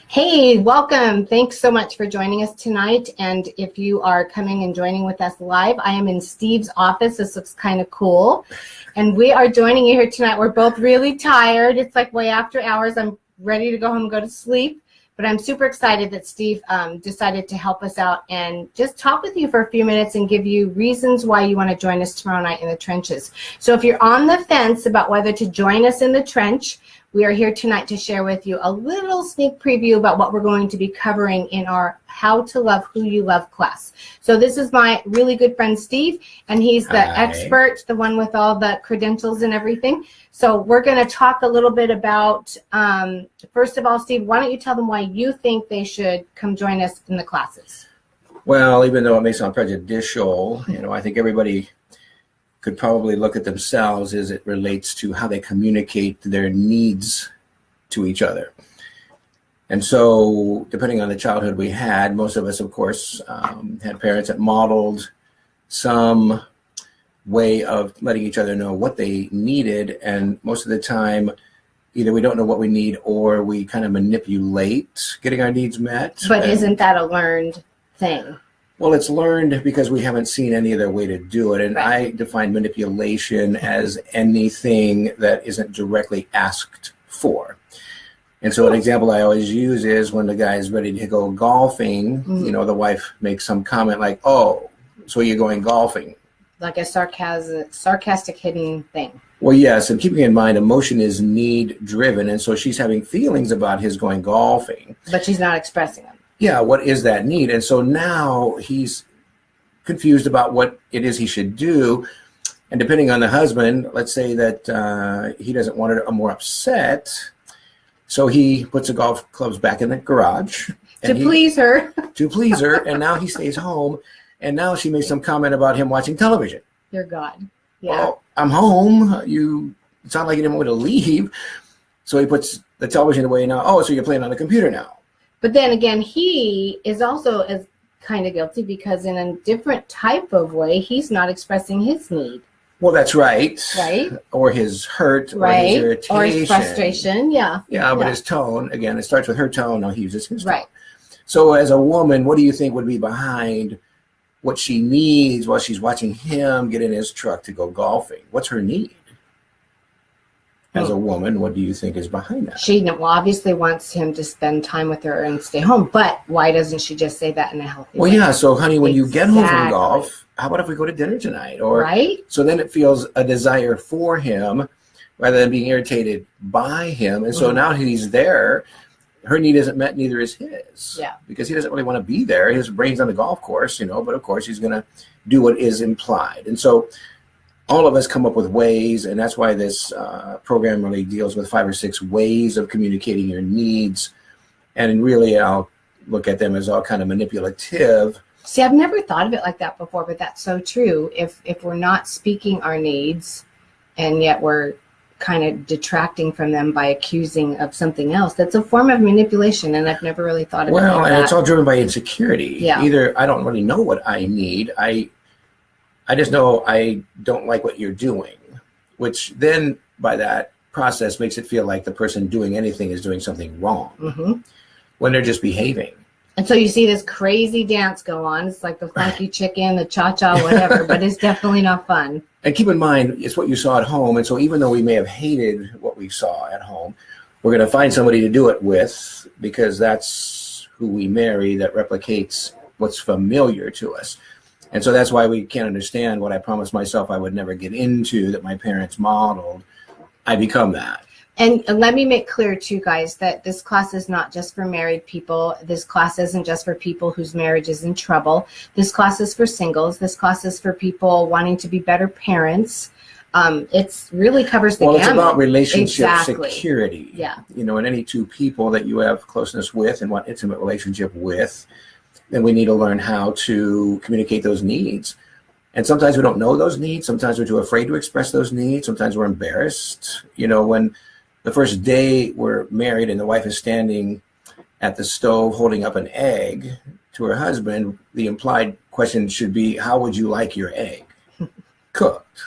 Hey, welcome. Thanks so much for joining us tonight. And if you are coming and joining with us live, I am in Steve's office. This looks kind of cool. And we are joining you here tonight. We're both really tired. It's like way after hours. I'm ready to go home and go to sleep. But I'm super excited that Steve decided to help us out and just talk with you for a few minutes and give you reasons why you want to join us tomorrow night in the trenches. So if you're on the fence about whether to join us in the trench, we are here tonight to share with you a little sneak preview about what we're going to be covering in our How to Love Who You Love class. So this is my really good friend Steve, and he's the expert, the one with all the credentials and everything. So we're going to talk a little bit about, first of all, Steve, why don't you tell them why you think they should come join us in the classes? Well, even though it may sound prejudicial, I think everybody could probably look at themselves as it relates to how they communicate their needs to each other. And so depending on the childhood we had, most of us, of course, had parents that modeled some way of letting each other know what they needed. And most of the time, either we don't know what we need or we kind of manipulate getting our needs met. But isn't that a learned thing? Well, it's learned because we haven't seen any other way to do it. And Right. I define manipulation as anything that isn't directly asked for. And so an example I always use is when the guy is ready to go golfing, the wife makes some comment like, "Oh, so you're going golfing?" Like a sarcastic hidden thing. Well, yes, and keeping in mind emotion is need driven. And so she's having feelings about his going golfing. But she's not expressing them. Yeah, what is that need? And so now he's confused about what it is he should do. And depending on the husband, let's say that he doesn't want her more upset. So he puts the golf clubs back in the garage. To please her. To please her. And now he stays home. And now she made some comment about him watching television. Dear God. Yeah. Well, I'm home. It sounded like you didn't want to leave. So he puts the television away now. Oh, so you're playing on the computer now. But then again, he is also as kind of guilty because in a different type of way, he's not expressing his need. Well, that's right. Right. Or his hurt, Right. or his irritation. Or his frustration, yeah. Yeah, but his tone, again, it starts with her tone. No, he uses his tone. Right. So as a woman, what do you think would be behind what she needs while she's watching him get in his truck to go golfing? What's her need? As a woman, what do you think is behind that? She obviously wants him to spend time with her and stay home, but why doesn't she just say that in a healthy way? Well, yeah, so honey, when you get home from Exactly. golf, how about if we go to dinner tonight? Or Right? So then it feels a desire for him rather than being irritated by him. And so now he's there, her need isn't met, neither is his. Yeah. Because he doesn't really want to be there. His brain's on the golf course, but of course he's going to do what is implied. And so all of us come up with ways, and that's why this program really deals with 5 or 6 ways of communicating your needs. And really, I'll look at them as all kind of manipulative. See, I've never thought of it like that before, but that's so true. If we're not speaking our needs and yet we're kind of detracting from them by accusing of something else, that's a form of manipulation, and I've never really thought of it like that. Well, and it's all driven by insecurity. Yeah. Either I don't really know what I need. I just know I don't like what you're doing, which then by that process makes it feel like the person doing anything is doing something wrong when they're just behaving. And so you see this crazy dance go on. It's like the funky chicken, the cha-cha, whatever, but it's definitely not fun. And keep in mind, it's what you saw at home. And so even though we may have hated what we saw at home, we're going to find somebody to do it with because that's who we marry that replicates what's familiar to us. And so that's why we can't understand what I promised myself I would never get into that my parents modeled. I become that. And let me make clear too, guys, that this class is not just for married people. This class isn't just for people whose marriage is in trouble. This class is for singles. This class is for people wanting to be better parents. It's really covers the gamut. Well, it's about relationship Exactly. security. Yeah. And any two people that you have closeness with and want intimate relationship with, then we need to learn how to communicate those needs. And sometimes we don't know those needs. Sometimes we're too afraid to express those needs. Sometimes we're embarrassed. When the first day we're married and the wife is standing at the stove holding up an egg to her husband, the implied question should be, how would you like your egg cooked?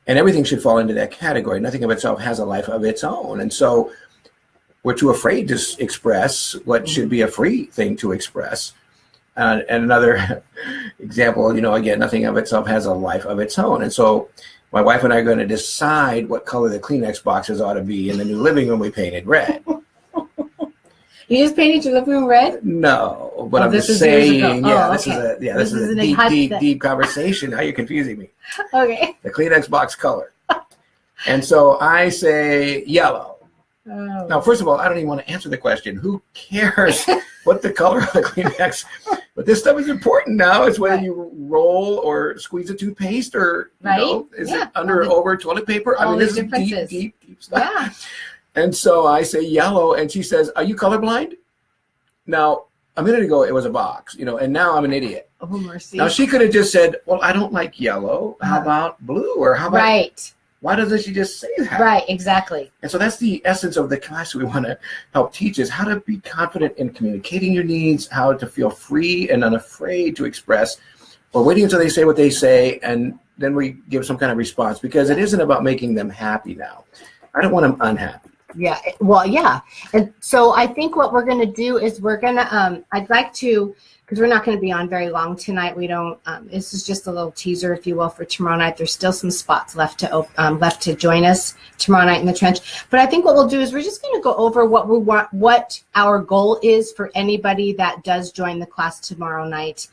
And everything should fall into that category. Nothing of itself has a life of its own. And so we're too afraid to express what should be a free thing to express. And another example, again, nothing of itself has a life of its own. And so my wife and I are going to decide what color the Kleenex boxes ought to be in the new living room we painted red. You just painted your living room red? No, but I'm just saying, this is a deep conversation. Now you're confusing me. Okay. The Kleenex box color. And so I say yellow. Oh. Now, first of all, I don't even want to answer the question. Who cares what the color of the Kleenex? But this stuff is important now. It's whether you roll or squeeze a toothpaste or, is it under or over toilet paper? I mean, this is deep stuff. Yeah. And so I say yellow, and she says, "Are you colorblind?" Now, a minute ago, it was a box, and now I'm an idiot. Oh, mercy. Now, she could have just said, "Well, I don't like yellow. How about blue? Or how about..." Right. Why doesn't she just say that? Right, exactly. And so that's the essence of the class we want to help teach, is how to be confident in communicating your needs, how to feel free and unafraid to express, or waiting until they say what they say, and then we give some kind of response, because it isn't about making them happy now. I don't want them unhappy. Yeah, well, yeah. And so I think what we're going to do is we're going to, I'd like to, because we're not going to be on very long tonight. We don't, this is just a little teaser, if you will, for tomorrow night. There's still some spots left to join us tomorrow night in the trench. But I think what we'll do is we're just going to go over what we want, what our goal is for anybody that does join the class tomorrow night.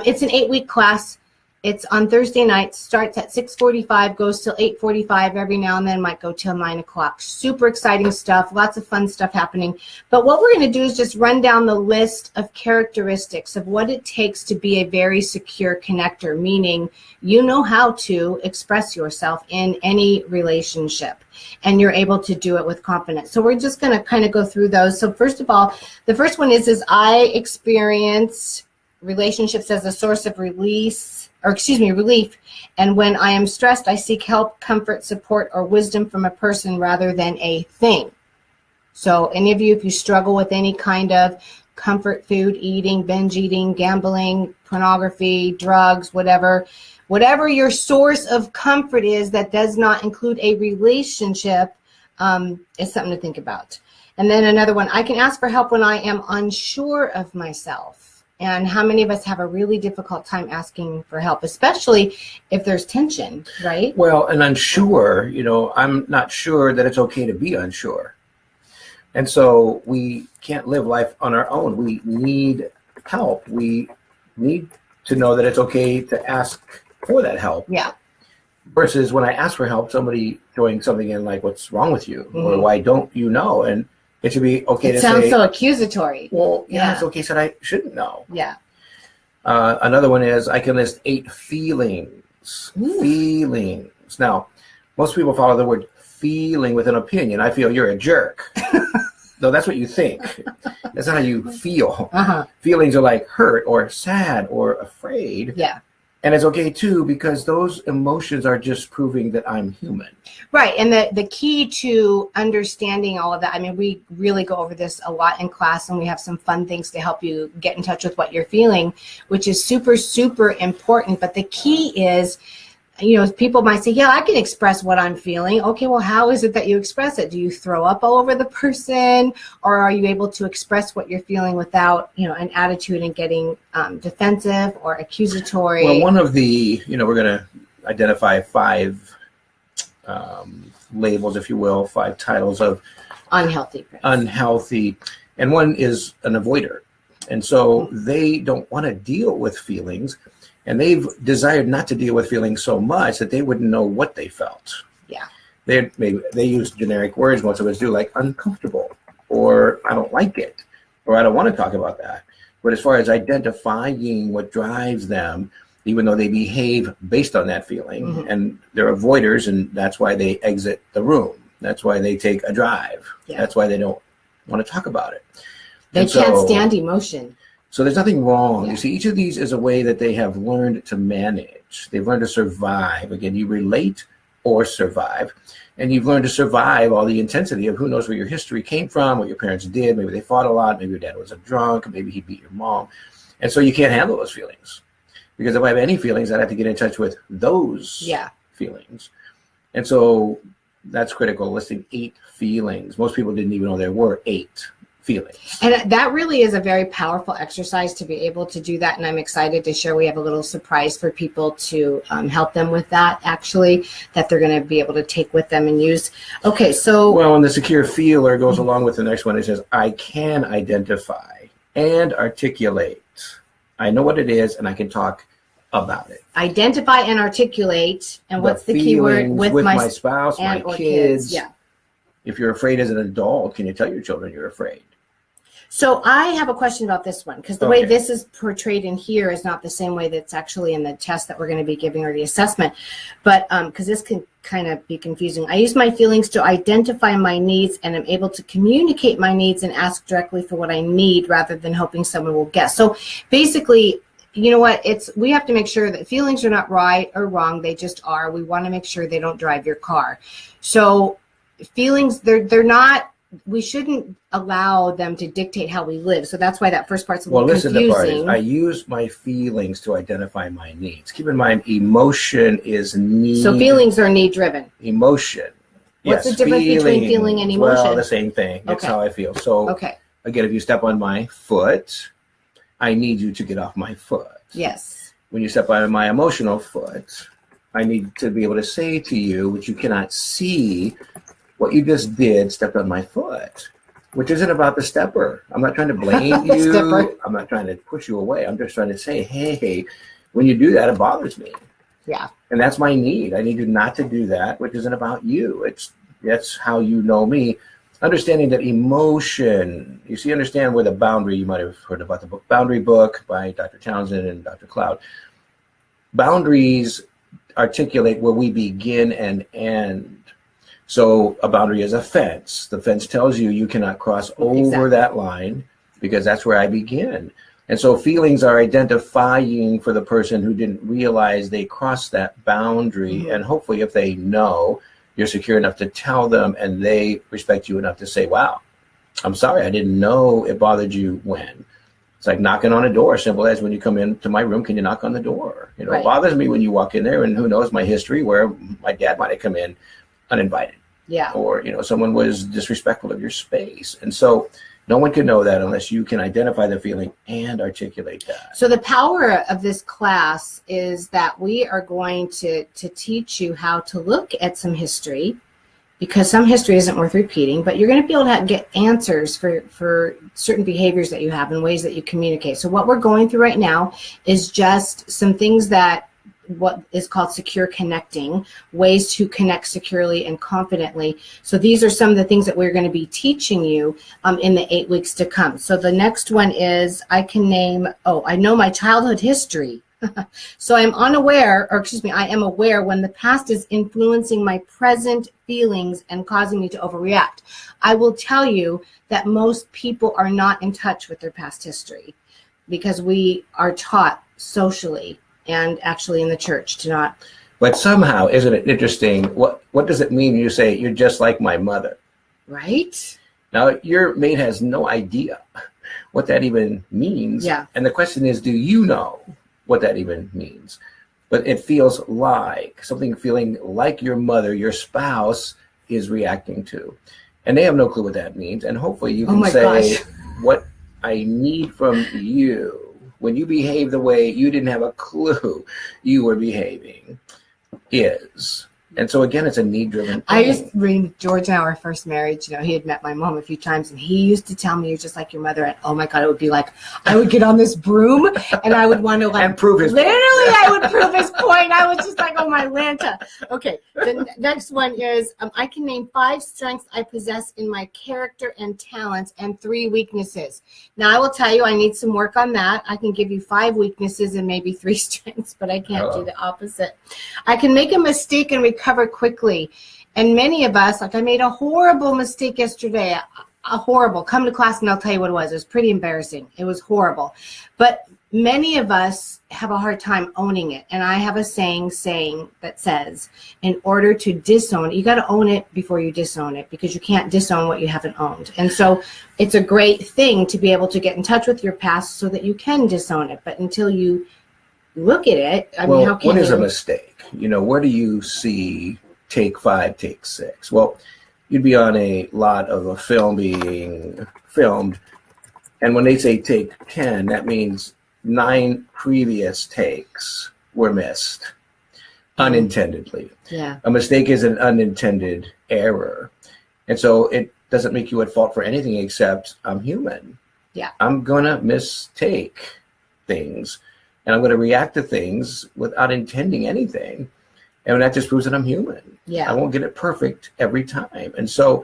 It's an 8-week class. It's on Thursday night, starts at 6:45, goes till 8:45. Every now and then might go till 9 o'clock. Super exciting stuff, lots of fun stuff happening. But what we're going to do is just run down the list of characteristics of what it takes to be a very secure connector, meaning you know how to express yourself in any relationship, and you're able to do it with confidence. So we're just going to kind of go through those. So first of all, the first one is I experience relationships as a source of relief. And when I am stressed, I seek help, comfort, support, or wisdom from a person rather than a thing. So any of you, if you struggle with any kind of comfort food eating, binge eating, gambling, pornography, drugs, whatever your source of comfort is that does not include a relationship, is something to think about. And then another one, I can ask for help when I am unsure of myself. And how many of us have a really difficult time asking for help, especially if there's tension, right? Well, and unsure, I'm not sure that it's okay to be unsure. And so we can't live life on our own. We need help. We need to know that it's okay to ask for that help. Yeah. Versus when I ask for help, somebody throwing something in like, "What's wrong with you?" Or "Why don't you know?" And it should be okay to say. It sounds so accusatory. Well, yeah, it's okay that I shouldn't know. Yeah. Another one is I can list 8 feelings. Ooh. Feelings. Now, most people follow the word feeling with an opinion. I feel you're a jerk. No, that's what you think. That's not how you feel. Uh-huh. Feelings are like hurt or sad or afraid. Yeah. And it's okay too, because those emotions are just proving that I'm human. Right. And the key to understanding all of that, I mean, we really go over this a lot in class, and we have some fun things to help you get in touch with what you're feeling, which is super, super important. But the key is, people might say, yeah, I can express what I'm feeling. Okay, well, how is it that you express it? Do you throw up all over the person, or are you able to express what you're feeling without, an attitude and getting defensive or accusatory? Well, one of the, we're going to identify 5 labels, if you will, 5 titles of unhealthy. And one is an avoider. And so they don't want to deal with feelings. And they've desired not to deal with feelings so much that they wouldn't know what they felt. Yeah. They use generic words, most of us do, like uncomfortable, or I don't like it, or I don't want to talk about that. But as far as identifying what drives them, even though they behave based on that feeling, and they're avoiders, and that's why they exit the room. That's why they take a drive. Yeah. That's why they don't want to talk about it. They can't stand emotion. So there's nothing wrong. Yeah. You see, each of these is a way that they have learned to manage. They've learned to survive. Again, you relate or survive. And you've learned to survive all the intensity of who knows where your history came from, what your parents did. Maybe they fought a lot. Maybe your dad was a drunk. Maybe he beat your mom. And so you can't handle those feelings. Because if I have any feelings, I'd have to get in touch with those feelings. And so that's critical, listing 8 feelings. Most people didn't even know there were 8 feelings. And that really is a very powerful exercise to be able to do that. And I'm excited to share we have a little surprise for people to help them with that, actually, that they're going to be able to take with them and use. Okay, so. Well, and the secure feeler goes along with the next one. It says, I can identify and articulate. I know what it is, and I can talk about it. Identify and articulate. And what's the key word? With my spouse, my kids. Yeah. If you're afraid as an adult, can you tell your children you're afraid? So I have a question about this one, because the way this is portrayed in here is not the same way that's actually in the test that we're going to be giving or the assessment. But because this can kind of be confusing. I use my feelings to identify my needs and am able to communicate my needs and ask directly for what I need rather than hoping someone will guess. So basically, you know what, we have to make sure that feelings are not right or wrong. They just are. We want to make sure they don't drive your car. So feelings, they're not, we shouldn't allow them to dictate how we live. So that's why that first part's a little confusing. Well, listen, the part is, I use my feelings to identify my needs. Keep in mind, emotion is need. So feelings are need driven. Emotion. What's the difference between feeling and emotion? Well, the same thing. It's how I feel. So again, if you step on my foot, I need you to get off my foot. Yes. When you step on my emotional foot, I need to be able to say to you, which you cannot see, what you just did stepped on my foot, which isn't about the stepper. I'm not trying to blame you. I'm not trying to push you away. I'm just trying to say, hey, when you do that, it bothers me. Yeah. And that's my need. I need you not to do that, which isn't about you. That's how you know me. Understanding that emotion, understand where the boundary, you might have heard about the book Boundary Book by Dr. Townsend and Dr. Cloud. Boundaries articulate where we begin and end. So a boundary is a fence. The fence tells you cannot cross over that line because that's where I begin. And so feelings are identifying for the person who didn't realize they crossed that boundary. Mm-hmm. And hopefully if they know, you're secure enough to tell them and they respect you enough to say, wow, I'm sorry, I didn't know it bothered you when. It's like knocking on a door, simple as when you come into my room, can you knock on the door? It bothers me when you walk in there, and who knows my history where my dad might have come in uninvited. Yeah. Or, someone was disrespectful of your space. And so no one can know that unless you can identify the feeling and articulate that. So the power of this class is that we are going to teach you how to look at some history, because some history isn't worth repeating, but you're going to be able to get answers for certain behaviors that you have and ways that you communicate. So what we're going through right now is just some things that what is called secure connecting, ways to connect securely and confidently. So these are some of the things that we're going to be teaching you in the 8 weeks to come. So the next one is I know my childhood history. So I am aware when the past is influencing my present feelings and causing me to overreact. I will tell you that most people are not in touch with their past history because we are taught socially and actually in the church to not. But somehow, isn't it interesting? What does it mean you say you're just like my mother? Right. Now, your mate has no idea what that even means. Yeah. And the question is, do you know what that even means? But it feels like something feeling like your mother, your spouse is reacting to. And they have no clue what that means. And hopefully you can say, what I need from you when you behave the way you didn't have a clue you were behaving is. And so again, it's a need-driven thing. I used to read George and our first marriage. He had met my mom a few times, and he used to tell me, "You're just like your mother." And oh my God, it would be like I would get on this broom, and I would want to and prove his point. I would prove his point. I was just like, "Oh my Lanta." Okay, the next one is I can name 5 strengths I possess in my character and talents, and 3 weaknesses. Now I will tell you, I need some work on that. I can give you 5 weaknesses and maybe 3 strengths, but I can't do the opposite. I can make a mistake and recover quickly. And many of us, like I made a horrible mistake yesterday, come to class and I'll tell you what it was. It was pretty embarrassing. It was horrible. But many of us have a hard time owning it. And I have a saying that says, in order to disown it, you got to own it before you disown it, because you can't disown what you haven't owned. And so it's a great thing to be able to get in touch with your past so that you can disown it. But until you look at it, how can what is a mistake? Where do you see take 5, take 6? Well, you'd be on a lot of a film being filmed. And when they say take 10, that means 9 previous takes were missed unintendedly. Yeah. A mistake is an unintended error. And so it doesn't make you at fault for anything except I'm human. Yeah. I'm going to mistake things and I'm going to react to things without intending anything. And that just proves that I'm human. Yeah. I won't get it perfect every time. And so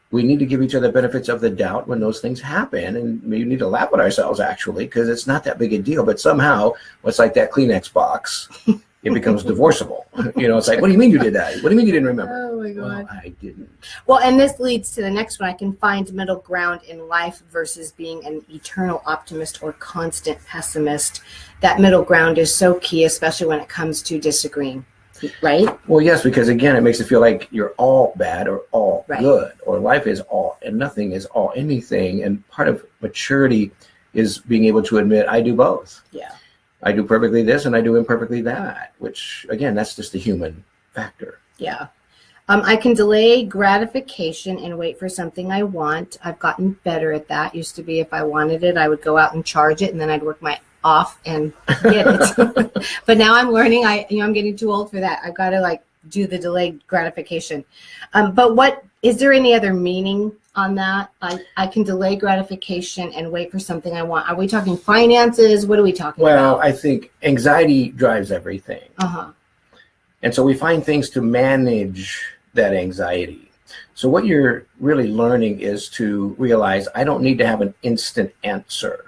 we need to give each other benefits of the doubt when those things happen. And we need to laugh at ourselves, actually, because it's not that big a deal. But somehow, it's like that Kleenex box. It becomes divorceable. It's like, what do you mean you did that? What do you mean you didn't remember? Oh, my God. Well, I didn't. Well, and this leads to the next one. I can find middle ground in life versus being an eternal optimist or constant pessimist. That middle ground is so key, especially when it comes to disagreeing. Right? Well, yes, because again, it makes it feel like you're all bad or all good, or life is all and nothing is all anything. And part of maturity is being able to admit I do both. Yeah. I do perfectly this and I do imperfectly that, which again, that's just the human factor. Yeah. I can delay gratification and wait for something I want. I've gotten better at that. Used to be if I wanted it, I would go out and charge it and then I'd work my off and get it. But now I'm learning, I'm getting too old for that. I've got to do the delayed gratification. But what is there any other meaning on that? I can delay gratification and wait for something I want. Are we talking finances? What are we talking about? Well, I think anxiety drives everything. And so we find things to manage that anxiety. So what you're really learning is to realize I don't need to have an instant answer.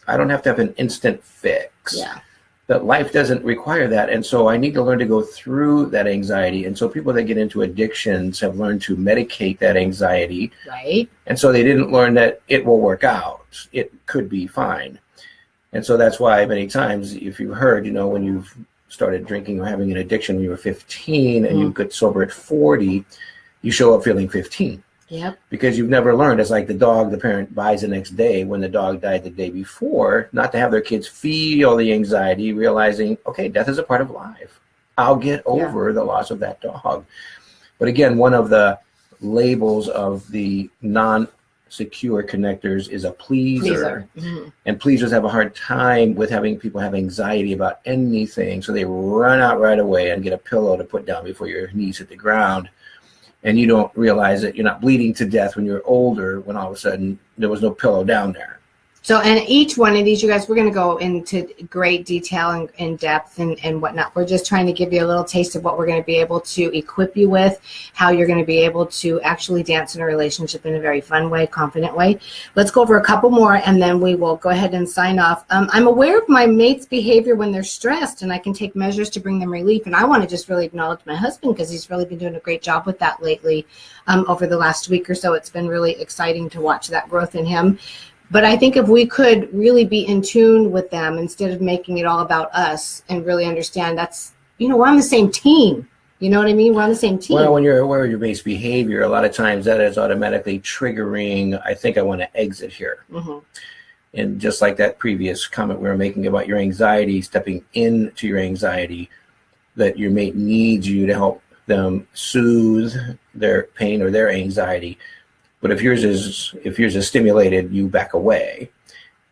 I don't have to have an instant fix. Yeah. That life doesn't require that. And so I need to learn to go through that anxiety. And so people that get into addictions have learned to medicate that anxiety. Right. And so they didn't learn that it will work out. It could be fine. And so that's why many times, if you heard, when you've started drinking or having an addiction when you were 15 and you get sober at 40, you show up feeling 15. Yep. Because you've never learned. It's like the dog the parent buys the next day when the dog died the day before, not to have their kids feel the anxiety, realizing, okay, death is a part of life. I'll get over the loss of that dog. But again, one of the labels of the non-secure connectors is a pleaser. Mm-hmm. And pleasers have a hard time with having people have anxiety about anything. So they run out right away and get a pillow to put down before your knees hit the ground. And you don't realize that you're not bleeding to death when you're older, when all of a sudden there was no pillow down there. So, and each one of these, you guys, we're going to go into great detail and in depth and whatnot. We're just trying to give you a little taste of what we're going to be able to equip you with, how you're going to be able to actually dance in a relationship in a very fun way, confident way. Let's go over a couple more, and then we will go ahead and sign off. I'm aware of my mate's behavior when they're stressed, and I can take measures to bring them relief. And I want to just really acknowledge my husband because he's really been doing a great job with that lately over the last week or so. It's been really exciting to watch that growth in him. But I think if we could really be in tune with them instead of making it all about us and really understand that's, we're on the same team. You know what I mean? We're on the same team. Well, when you're aware of your base behavior, a lot of times that is automatically triggering, I think I want to exit here. Mm-hmm. And just like that previous comment we were making about your anxiety, stepping into your anxiety, that your mate needs you to help them soothe their pain or their anxiety. But if yours is stimulated, you back away,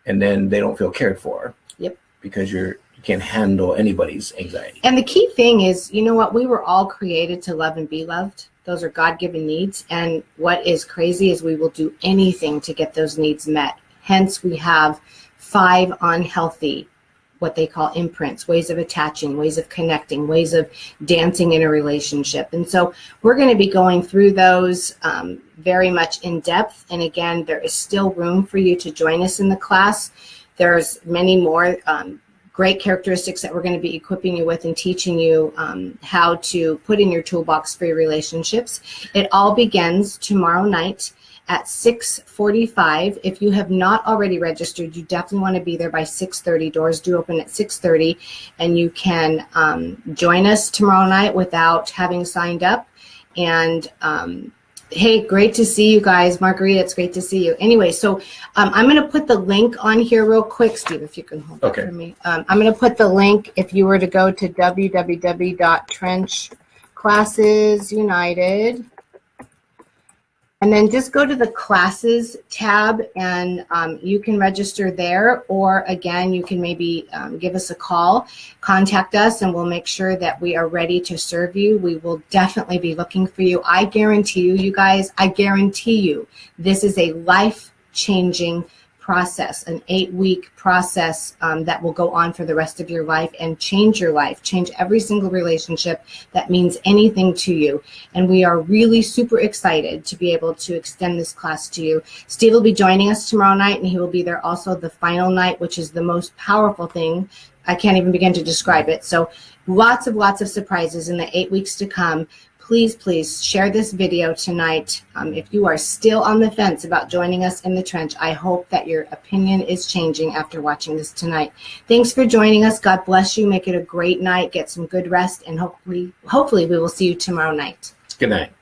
and then they don't feel cared for. Yep. Because you can't handle anybody's anxiety. And the key thing is, we were all created to love and be loved. Those are God-given needs. And what is crazy is we will do anything to get those needs met. Hence, we have 5 unhealthy, what they call imprints, ways of attaching, ways of connecting, ways of dancing in a relationship. And so we're going to be going through those very much in depth. And again, there is still room for you to join us in the class. There's many more great characteristics that we're going to be equipping you with and teaching you how to put in your toolbox for your relationships. It all begins tomorrow night at 6:45. If you have not already registered, you definitely want to be there by 6:30. Doors do open at 6:30, and you can join us tomorrow night without having signed up. And hey, great to see you guys. Margarita, it's great to see you. Anyway, so I'm going to put the link on here real quick. Steve, if you can hold that for me. I'm going to put the link if you were to go to www.trenchclassesunited. And then just go to the classes tab and you can register there, or again, you can maybe give us a call, contact us, and we'll make sure that we are ready to serve you. We will definitely be looking for you. I guarantee you, you guys, I guarantee you, this is a life-changing process, an 8-week process that will go on for the rest of your life and change your life, change every single relationship that means anything to you. And we are really super excited to be able to extend this class to you. Steve will be joining us tomorrow night, and he will be there also the final night, which is the most powerful thing. I can't even begin to describe it. So lots of surprises in the 8 weeks to come. Please share this video tonight. If you are still on the fence about joining us in the trench, I hope that your opinion is changing after watching this tonight. Thanks for joining us. God bless you. Make it a great night. Get some good rest, and hopefully we will see you tomorrow night. Good night.